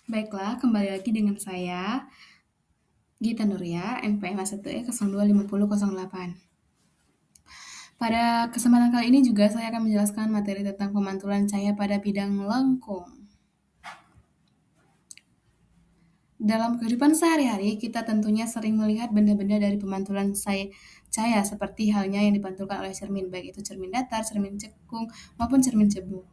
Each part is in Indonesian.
Baiklah, kembali lagi dengan saya, Gita Nuria, NPM 1E 025008. Pada kesempatan kali ini juga saya akan menjelaskan materi tentang pemantulan cahaya pada bidang lengkung. Dalam kehidupan sehari-hari, kita tentunya sering melihat benda-benda dari pemantulan cahaya seperti halnya yang dipantulkan oleh cermin, baik itu cermin datar, cermin cekung, maupun cermin cebu.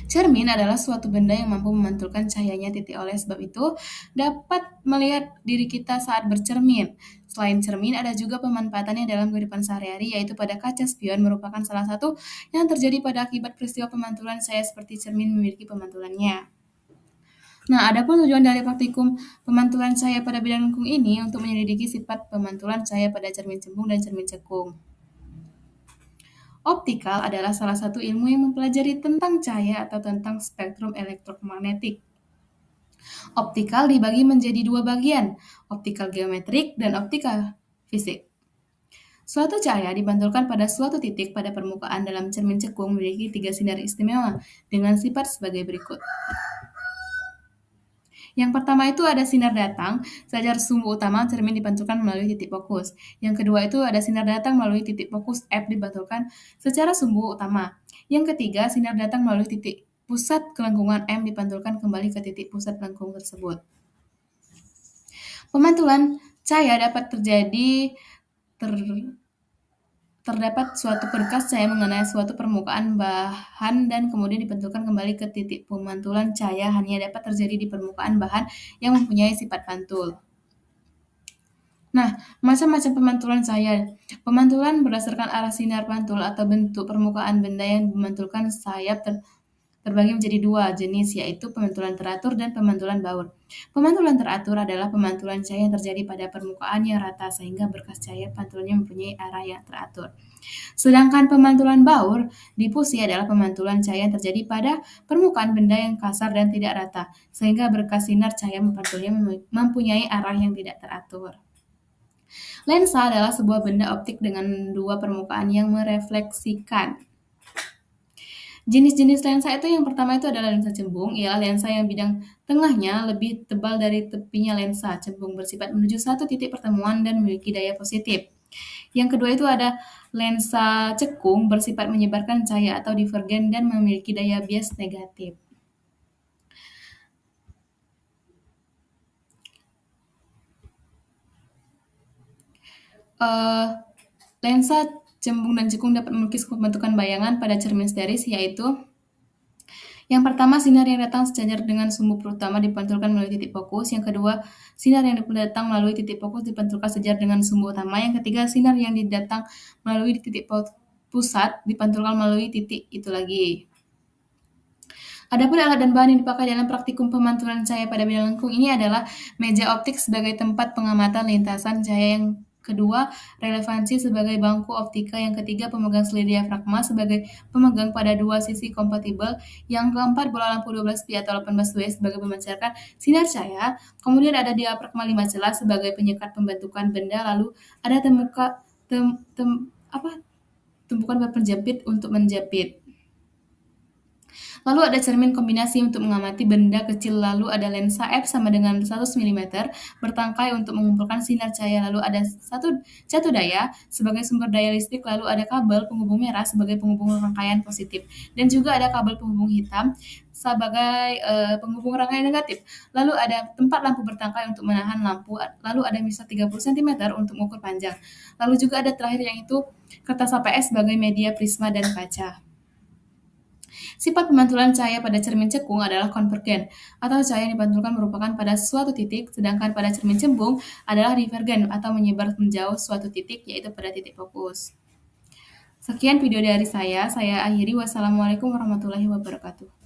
Cermin adalah suatu benda yang mampu memantulkan cahayanya titik oleh sebab itu dapat melihat diri kita saat bercermin. Selain cermin, ada juga pemanfaatannya dalam kehidupan sehari-hari, yaitu pada kaca spion merupakan salah satu yang terjadi pada akibat peristiwa pemantulan cahaya seperti cermin memiliki pemantulannya. Nah, adapun tujuan dari praktikum pemantulan cahaya pada bidang lengkung ini untuk menyelidiki sifat pemantulan cahaya pada cermin cembung dan cermin cekung. Optikal adalah salah satu ilmu yang mempelajari tentang cahaya atau tentang spektrum elektromagnetik. Optikal dibagi menjadi dua bagian, optikal geometrik dan optikal fisik. Suatu cahaya dipantulkan pada suatu titik pada permukaan dalam cermin cekung memiliki tiga sinar istimewa dengan sifat sebagai berikut. Yang pertama itu ada sinar datang, secara sumbu utama cermin dipantulkan melalui titik fokus. Yang kedua itu ada sinar datang melalui titik fokus F dipantulkan secara sumbu utama. Yang ketiga, sinar datang melalui titik pusat kelengkungan M dipantulkan kembali ke titik pusat lengkung tersebut. Pemantulan cahaya dapat terjadi terdapat suatu berkas cahaya mengenai suatu permukaan bahan dan kemudian dipantulkan kembali ke titik pemantulan cahaya hanya dapat terjadi di permukaan bahan yang mempunyai sifat pantul. Nah, macam-macam pemantulan cahaya. Pemantulan berdasarkan arah sinar pantul atau bentuk permukaan benda yang memantulkan sayap terbagi menjadi dua jenis, yaitu pemantulan teratur dan pemantulan baur. Pemantulan teratur adalah pemantulan cahaya yang terjadi pada permukaan yang rata sehingga berkas cahaya pantulannya mempunyai arah yang teratur. Sedangkan pemantulan baur difusi adalah pemantulan cahaya yang terjadi pada permukaan benda yang kasar dan tidak rata, sehingga berkas sinar cahaya pantulnya mempunyai arah yang tidak teratur. Lensa adalah sebuah benda optik dengan dua permukaan yang merefleksikan. Jenis-jenis lensa itu yang pertama itu adalah lensa cembung, ialah lensa yang bidang tengahnya lebih tebal dari tepinya lensa. Cembung bersifat menuju satu titik pertemuan dan memiliki daya positif. Yang kedua itu ada lensa cekung bersifat menyebarkan cahaya atau divergen dan memiliki daya bias negatif. Lensa cembung dan cekung dapat melukis pembentukan bayangan pada cermin steris, yaitu yang pertama, sinar yang datang sejajar dengan sumbu utama dipantulkan melalui titik fokus. Yang kedua, sinar yang datang melalui titik fokus dipantulkan sejajar dengan sumbu utama. Yang ketiga, sinar yang datang melalui titik pusat dipantulkan melalui titik itu lagi. Adapun alat dan bahan yang dipakai dalam praktikum pemantulan cahaya pada bidang lengkung ini adalah meja optik sebagai tempat pengamatan lintasan cahaya. Yang kedua, relevansi sebagai bangku optika. Yang ketiga, pemegang seli diafragma sebagai pemegang pada dua sisi kompatibel. Yang keempat, bola lampu 12 pi atau 18W sebagai pemancarkan sinar cahaya. Kemudian ada diafragma 5 celah sebagai penyekat pembentukan benda. Lalu ada tumpukan penjepit untuk menjepit. Lalu ada cermin kombinasi untuk mengamati benda kecil, lalu ada lensa f sama dengan 100 mm bertangkai untuk mengumpulkan sinar cahaya, lalu ada satu catu daya sebagai sumber daya listrik, lalu ada kabel penghubung merah sebagai penghubung rangkaian positif, dan juga ada kabel penghubung hitam sebagai penghubung rangkaian negatif. Lalu ada tempat lampu bertangkai untuk menahan lampu, lalu ada misal 30 cm untuk mengukur panjang. Lalu juga ada terakhir yang itu kertas HPS sebagai media prisma dan kaca. Sifat pemantulan cahaya pada cermin cekung adalah konvergen, atau cahaya yang dipantulkan merupakan pada suatu titik, sedangkan pada cermin cembung adalah divergen, atau menyebar menjauh suatu titik, yaitu pada titik fokus. Sekian video dari saya akhiri. Wassalamualaikum warahmatullahi wabarakatuh.